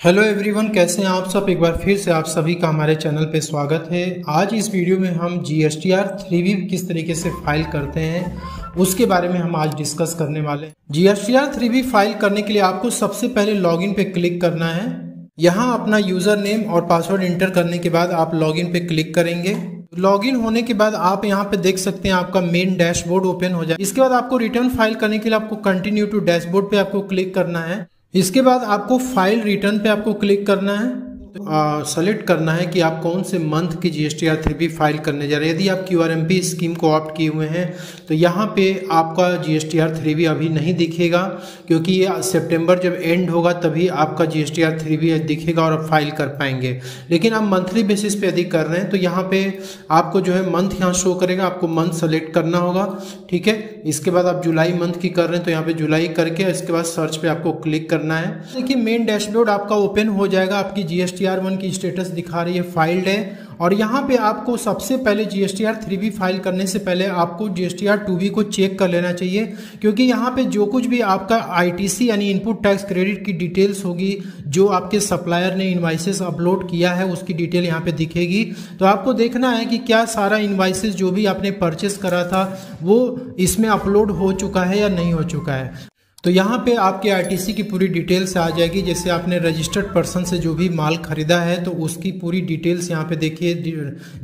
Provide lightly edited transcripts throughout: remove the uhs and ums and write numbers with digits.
Hello everyone, कैसे हैं आप सब। एक बार फिर से आप सभी का हमारे चैनल पे स्वागत है। आज इस वीडियो में हम GSTR 3B किस तरीके से फाइल करते हैं उसके बारे में हम आज डिस्कस करने वाले हैं। GSTR 3B फाइल करने के लिए आपको सबसे पहले लॉगिन पे क्लिक करना है। यहाँ अपना यूजर नेम और पासवर्ड इंटर करने के बाद आप लॉगिन पे क्लिक करेंगे। लॉगिन होने के बाद आप यहाँ पे देख सकते हैं आपका मेन डैशबोर्ड ओपन हो जाए। इसके बाद आपको रिटर्न फाइल करने के लिए आपको कंटिन्यू टू डैशबोर्ड पे आपको क्लिक करना है। इसके बाद आपको फाइल रिटर्न पे आपको क्लिक करना है। सेलेक्ट करना है कि आप कौन से मंथ की GSTR 3B फाइल करने जा रहे हैं। यदि आप QRMP स्कीम को ऑप्ट किए हुए हैं तो यहाँ पे आपका GSTR 3B अभी नहीं दिखेगा, क्योंकि ये सितंबर जब एंड होगा तभी आपका GSTR 3B दिखेगा और आप फाइल कर पाएंगे। लेकिन आप मंथली बेसिस पे यदि कर रहे हैं तो यहाँ पे आपको जो है मंथ यहाँ शो करेगा, आपको मंथ सेलेक्ट करना होगा। ठीक है, इसके बाद आप जुलाई मंथ की कर रहे हैं तो यहाँ पे जुलाई करके इसके बाद सर्च पे आपको क्लिक करना है। देखिए मेन डैशबोर्ड आपका ओपन हो जाएगा। आपकी GSTR 1 की स्टेटस दिखा रही है फाइल्ड है, और यहाँ पे आपको सबसे पहले GSTR 3B फाइल करने से पहले आपको GSTR 2B को चेक कर लेना चाहिए, क्योंकि यहाँ पे जो कुछ भी आपका ITC यानी इनपुट टैक्स क्रेडिट की डिटेल्स होगी, जो आपके सप्लायर ने इनवाइसेस अपलोड किया है उसकी डिटेल यहाँ पे दिखेगी। तो आपको देखना है कि क्या सारा इनवाइसेस जो भी आपने परचेस करा था वो इसमें अपलोड हो चुका है या नहीं हो चुका है। तो यहाँ पे आपके ITC की पूरी डिटेल्स आ जाएगी। जैसे आपने रजिस्टर्ड पर्सन से जो भी माल खरीदा है तो उसकी पूरी डिटेल्स यहाँ पे देखिए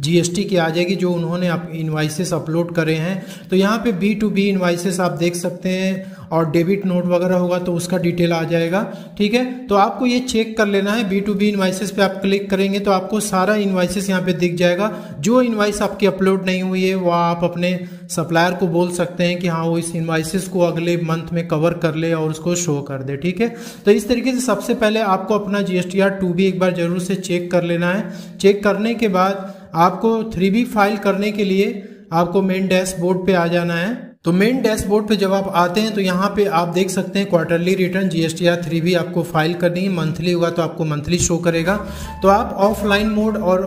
GST की आ जाएगी, जो उन्होंने आप इनवाइसेस अपलोड करे हैं। तो यहाँ पे B2B इनवाइसेस आप देख सकते हैं, और डेबिट नोट वगैरह होगा तो उसका डिटेल आ जाएगा। ठीक है, तो आपको ये चेक कर लेना है। B2B इनवाइसेस पे आप क्लिक करेंगे तो आपको सारा इनवाइसेस यहाँ पे दिख जाएगा। जो इनवाइस आपकी अपलोड नहीं हुई है वो आप अपने सप्लायर को बोल सकते हैं कि हाँ वो इस इनवाइसेस को अगले मंथ में कवर कर ले और उसको शो कर दे। ठीक है, तो इस तरीके से सबसे पहले आपको अपना GSTR 2B एक बार जरूर से चेक कर लेना है। चेक करने के बाद आपको 3B फाइल करने के लिए आपको मेन डैशबोर्ड पे आ जाना है। तो मेन डैशबोर्ड पे जब आप आते हैं तो यहाँ पे आप देख सकते हैं क्वार्टरली रिटर्न GSTR 3B आपको फाइल करनी है। मंथली होगा तो आपको मंथली शो करेगा। तो आप ऑफलाइन मोड और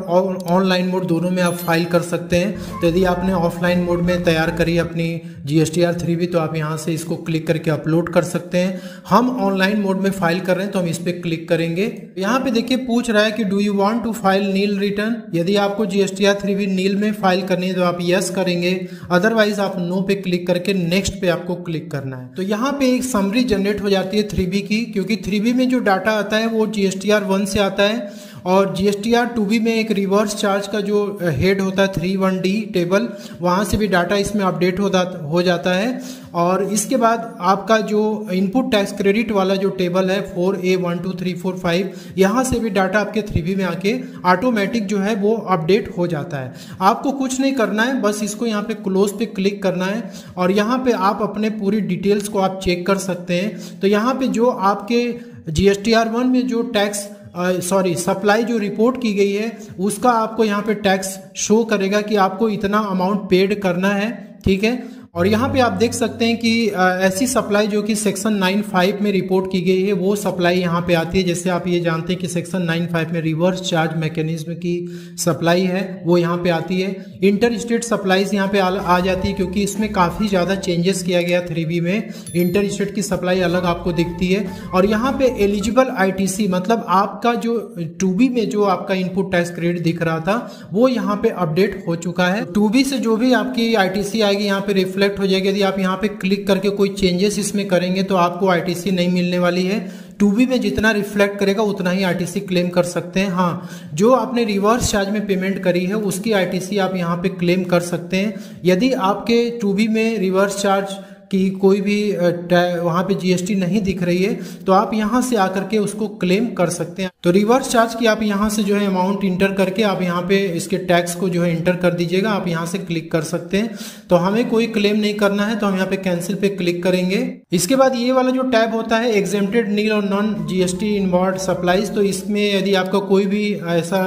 ऑनलाइन मोड दोनों में आप फाइल कर सकते हैं। तो यदि आपने ऑफलाइन मोड में तैयार करी अपनी GSTR 3B तो आप यहाँ से इसको क्लिक करके अपलोड कर सकते हैं। हम ऑनलाइन मोड में फाइल कर रहे हैं तो हम इस पर क्लिक करेंगे। यहाँ पे देखिए पूछ रहा है कि do you want to file nil return. यदि आपको GSTR 3B नील में फाइल करनी है तो आप यस करेंगे, अदरवाइज आप नो पे क्लिक करके नेक्स्ट पे आपको क्लिक करना है। तो यहाँ पे एक समरी जनरेट हो जाती है 3B की, क्योंकि 3B में जो डाटा आता है वो GSTR 1 से आता है, और GSTR 2B में एक रिवर्स चार्ज का जो हेड होता है 31D टेबल, वहाँ से भी डाटा इसमें अपडेट हो जाता है। और इसके बाद आपका जो इनपुट टैक्स क्रेडिट वाला जो टेबल है 4A 1 2 3 4 5, यहाँ से भी डाटा आपके 3B में आके ऑटोमेटिक जो है वो अपडेट हो जाता है। आपको कुछ नहीं करना है, बस इसको यहाँ पे क्लोज पे क्लिक करना है, और यहाँ पे आप अपने पूरी डिटेल्स को आप चेक कर सकते हैं। तो यहाँ पे जो आपके GSTR 1 में जो टैक्स सप्लाई जो रिपोर्ट की गई है उसका आपको यहाँ पे टैक्स शो करेगा कि आपको इतना अमाउंट पेड करना है। ठीक है, और यहाँ पे आप देख सकते हैं कि ऐसी सप्लाई जो कि सेक्शन 95 में रिपोर्ट की गई है वो सप्लाई यहाँ पे आती है। जैसे आप ये जानते हैं कि सेक्शन 95 में रिवर्स चार्ज मैकेनिज्म की सप्लाई है वो यहाँ पे आती है। इंटर स्टेट सप्लाईज यहाँ पे आ जाती है, क्योंकि इसमें काफ़ी ज़्यादा चेंजेस किया गया 3B में। इंटर स्टेट की सप्लाई अलग आपको दिखती है, और यहाँ पे एलिजिबल ITC मतलब आपका जो 2B में जो आपका इनपुट टैक्स क्रेडिट दिख रहा था वो यहाँ पे अपडेट हो चुका है। 2B से जो भी आपकी ITC आएगी यहाँ पे रिफ्लेक्ट हो जाएगी। यदि आप यहाँ पे क्लिक करके कोई चेंजेस इसमें करेंगे तो आपको ITC नहीं मिलने वाली है। 2B में जितना रिफ्लेक्ट करेगा उतना ही ITC क्लेम कर सकते हैं। हाँ, जो आपने रिवर्स चार्ज में पेमेंट करी है उसकी ITC आप यहाँ पे क्लेम कर सकते हैं। यदि आपके 2B में रिवर्स चार्ज कि कोई भी वहाँ पे GST नहीं दिख रही है तो आप यहाँ से आकर के उसको क्लेम कर सकते हैं। तो रिवर्स चार्ज की आप यहाँ से जो है अमाउंट इंटर करके आप यहाँ पे इसके टैक्स को जो है इंटर कर दीजिएगा। आप यहाँ से क्लिक कर सकते हैं। तो हमें कोई क्लेम नहीं करना है तो हम यहाँ पे कैंसिल पे क्लिक करेंगे। इसके बाद ये वाला जो टैब होता है एग्जेम्प्टेड नील और नॉन GST इनवॉर्ड सप्लाईज, तो इसमें यदि आपका कोई भी ऐसा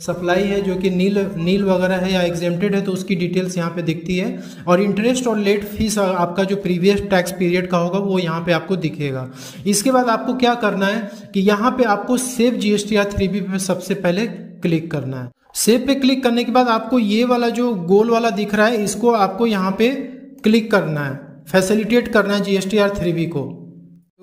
सप्लाई है जो कि नील वगैरह है या एग्जेम्प्टेड है तो उसकी डिटेल्स यहाँ पे दिखती है, और इंटरेस्ट और लेट फीस आपका जो प्रीवियस टैक्स पीरियड का होगा वो यहाँ पे आपको दिखेगा। इसके बाद आपको क्या करना है कि यहाँ पे आपको सेव GSTR 3B पे सबसे पहले क्लिक करना है। सेव पे क्लिक करने के बाद आपको ये वाला जो गोल वाला दिख रहा है इसको आपको यहाँ पे क्लिक करना है, फैसिलिटेट करना है GSTR 3B को।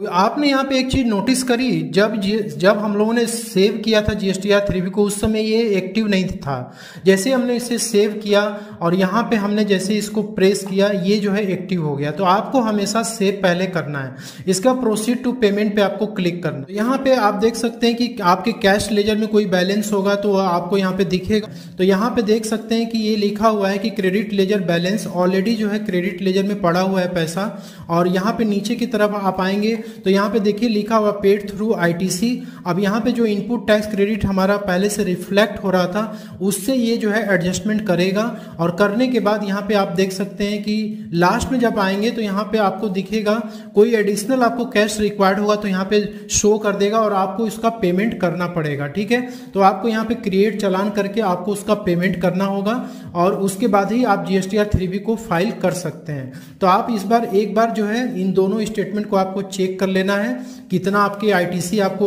आपने यहाँ पे एक चीज नोटिस करी, जब हम लोगों ने सेव किया था GSTR 3V को, उस समय ये एक्टिव नहीं था। जैसे हमने इसे सेव किया और यहाँ पे हमने जैसे इसको प्रेस किया, ये जो है एक्टिव हो गया। तो आपको हमेशा सेव पहले करना है। इसका प्रोसीड टू पेमेंट पे आपको क्लिक करना है। यहाँ पे आप देख सकते हैं कि आपके कैश लेजर में कोई बैलेंस होगा तो आपको यहाँ पे दिखेगा। तो यहाँ पे देख सकते हैं कि ये लिखा हुआ है कि क्रेडिट लेजर बैलेंस, ऑलरेडी जो है क्रेडिट लेजर में पड़ा हुआ है पैसा। और यहाँ पे नीचे की तरफ आप आएंगे तो यहाँ पे देखिए लिखा हुआ पेड थ्रू ITC। अब यहाँ पे जो इनपुट टैक्स क्रेडिट हमारा पहले से रिफ्लेक्ट हो रहा था, उससे ये जो है एडजस्टमेंट करेगा। और करने के बाद यहाँ पे आप देख सकते हैं कि लास्ट में जब आएंगे तो यहाँ पे आपको दिखेगा कोई एडिशनल आपको कैश रिक्वायर्ड होगा तो यहाँ पे शो कर देगा और आपको इसका पेमेंट करना पड़ेगा। ठीक है, तो आपको यहाँ पे क्रिएट चालान करके आपको उसका पेमेंट करना होगा और उसके बाद ही आप GSTR 3V को फाइल कर सकते हैं। तो आप इस बार एक बार जो है इन दोनों स्टेटमेंट को आपको चेक कर लेना है, कितना आपके ITC आप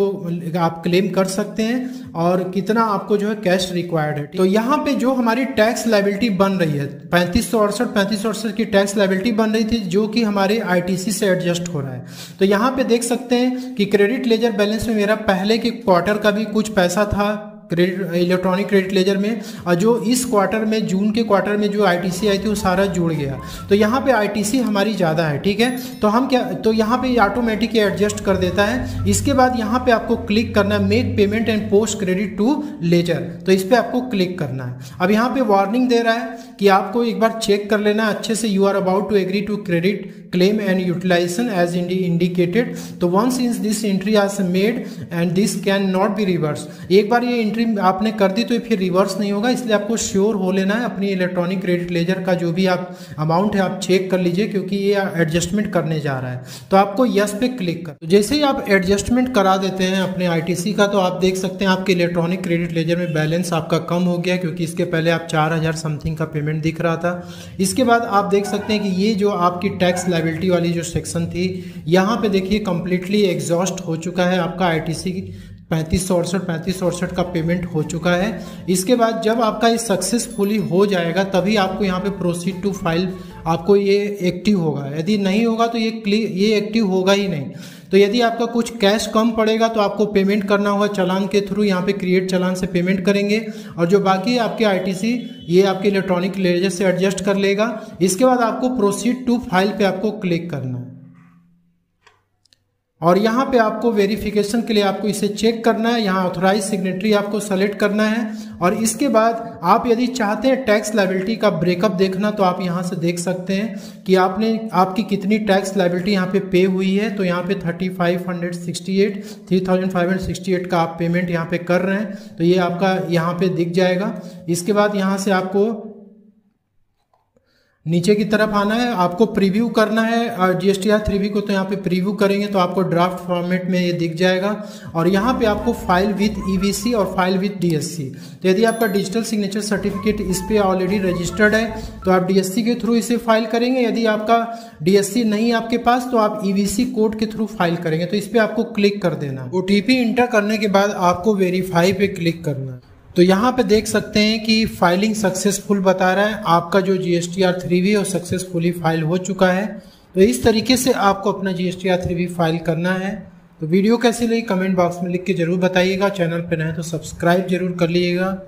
क्लेम कर सकते हैं और कितना आपको जो है कैश रिक्वायर्ड है। तो यहाँ पे जो हमारी टैक्स लायबिलिटी बन रही है 3568 की टैक्स लायबिलिटी बन रही थी, जो कि हमारे ITC से एडजस्ट हो रहा है। तो यहाँ पे देख सकते हैं कि क्रेडिट लेजर बैलेंस में मेरा पहले के क्वार्टर का भी कुछ पैसा था इलेक्ट्रॉनिक क्रेडिट लेजर में, और जो इस क्वार्टर में जून के क्वार्टर में जो ITC आई थी वो सारा जुड़ गया। तो यहाँ पे ITC हमारी ज़्यादा है। ठीक है, तो हम क्या, तो यहाँ पे ऑटोमेटिक एडजस्ट कर देता है। इसके बाद यहाँ पे आपको क्लिक करना है make payment and post credit to ledger, तो इस पर आपको क्लिक करना है। अब यहाँ पे वार्निंग दे रहा है कि आपको एक बार चेक कर लेना है अच्छे से, you are about to agree to credit claim and utilization as indicated। तो once is this entry is made and this can not be reversed। एक बार ये एंट्री आपने कर दी तो फिर रिवर्स नहीं होगा, इसलिए आपको श्योर हो लेना है। अपनी इलेक्ट्रॉनिक क्रेडिट लेजर का जो भी आप अमाउंट है आप चेक कर लीजिए, क्योंकि ये एडजस्टमेंट करने जा रहा है। तो आपको यस पे क्लिक कर, तो जैसे ही आप एडजस्टमेंट करा देते हैं अपने ITC का, तो आप देख सकते हैं आपके इलेक्ट्रॉनिक क्रेडिट लेजर में बैलेंस आपका कम हो गया, क्योंकि इसके पहले आप 4000 समथिंग का पेमेंट दिख रहा था। इसके बाद आप देख सकते हैं कि ये जो आपकी टैक्स लायबिलिटी वाली जो सेक्शन थी, यहाँ पे देखिए कंप्लीटली एग्जॉस्ट हो चुका है आपका ITC 3568 का पेमेंट हो चुका है। इसके बाद जब आपका ये सक्सेसफुली हो जाएगा तभी आपको यहाँ पे प्रोसीड टू फाइल आपको ये एक्टिव होगा। यदि नहीं होगा तो ये एक्टिव होगा ही नहीं। तो यदि आपका कुछ कैश कम पड़ेगा तो आपको पेमेंट करना होगा चालान के थ्रू, यहाँ पे क्रिएट चालान से पेमेंट करेंगे और जो बाकी आपके ITC ये आपके इलेक्ट्रॉनिक लेजर से एडजस्ट कर लेगा। इसके बाद आपको प्रोसीड टू फाइल पे आपको क्लिक करना है और यहाँ पे आपको वेरिफिकेशन के लिए आपको इसे चेक करना है। यहाँ ऑथराइज सिग्नेटरी आपको सेलेक्ट करना है और इसके बाद आप यदि चाहते हैं टैक्स लायबिलिटी का ब्रेकअप देखना तो आप यहाँ से देख सकते हैं कि आपकी कितनी टैक्स लायबिलिटी यहाँ पे पे हुई है। तो यहाँ पे 3568 का आप पेमेंट यहाँ पे कर रहे हैं, तो ये आपका यहाँ पे दिख जाएगा। इसके बाद यहाँ से आपको नीचे की तरफ आना है, आपको प्रीव्यू करना है और GSTR 3V को, तो यहाँ पे प्रीव्यू करेंगे तो आपको ड्राफ्ट फॉर्मेट में ये दिख जाएगा। और यहाँ पे आपको फाइल विथ EVC और फाइल विथ DSC, तो यदि आपका डिजिटल सिग्नेचर सर्टिफिकेट इस पे ऑलरेडी रजिस्टर्ड है तो आप DSC के थ्रू इसे फाइल करेंगे। यदि आपका DSC नहीं है आपके पास तो आप EVC कोड के थ्रू फाइल करेंगे। तो इस पर आपको क्लिक कर देना। OTP इंटर करने के बाद आपको वेरीफाई पे क्लिक करना है। तो यहाँ पे देख सकते हैं कि फाइलिंग सक्सेसफुल बता रहा है, आपका जो GSTR 3V वो सक्सेसफुली फाइल हो चुका है। तो इस तरीके से आपको अपना GSTR 3V फाइल करना है। तो वीडियो कैसी लगी कमेंट बॉक्स में लिख के जरूर बताइएगा। चैनल पर नए तो सब्सक्राइब जरूर कर लीजिएगा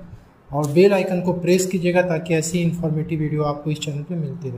और बेल आइकन को प्रेस कीजिएगा ताकि ऐसी इन्फॉर्मेटिव वीडियो आपको इस चैनल पे मिलती रहे।